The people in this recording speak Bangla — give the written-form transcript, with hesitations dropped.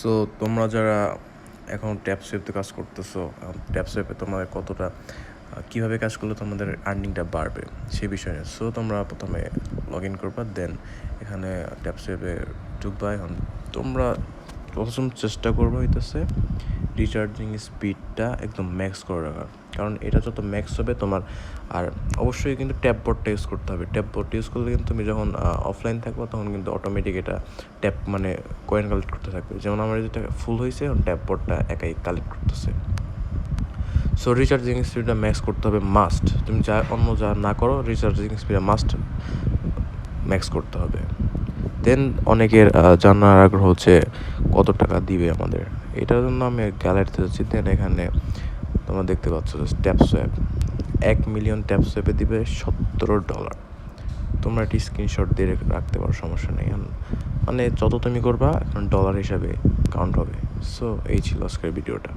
সো তোমরা যারা এখন ট্যাপসোয়েপতে কাজ করতেছো, ট্যাপসোয়েপে তোমাদের কতটা কীভাবে কাজ করলে তোমাদের আর্নিংটা বাড়বে সেই বিষয়ে। সো তোমরা প্রথমে লগ ইন করবা, দেন এখানে ট্যাপসোয়েপে ঢুকবা। এখন তোমরা প্রথম চেষ্টা করবো হইতেছে রিচার্জিং স্পিডটা একদম ম্যাক্স করে রাখার, কারণ এটা যত ম্যাক্স হবে তোমার। আর অবশ্যই কিন্তু ট্যাপ বোর্ডটা ইউজ করতে হবে। ট্যাপ বোর্ডটা ইউজ করলে কিন্তু তুমি যখন অফলাইন থাকবো তখন কিন্তু অটোমেটিক এটা ট্যাপ মানে কয়েন কালেক্ট করতে থাকবে। যেমন আমার যেটা ফুল হয়েছে, এখন ট্যাপ বোর্ডটা একাই কালেক্ট করতেছে। সো রিচার্জিং স্পিডটা ম্যাক্স করতে হবে মাস্ট। তুমি যা অন্য যা না করো, রিচার্জিং স্পিডটা মাস্ট ম্যাক্স করতে হবে। দেন অনেকের জানার আগ্রহ হচ্ছে কত টাকা দিবে আমাদের। এটার জন্য আমি গ্যালারিতে যাচ্ছি। দেন এখানে তোমরা দেখতে পাচ্ছ ট্যাপসোয়েপ 1 মিলিয়ন ট্যাপসোয়েপে দিবে $17। তোমরা একটি স্ক্রিনশট দিয়ে রাখতে পারো, সমস্যা নেই। মানে যত তুমি করবা এখন ডলার হিসাবে কাউন্ট হবে। সো এই ছিল আজকের ভিডিওটা।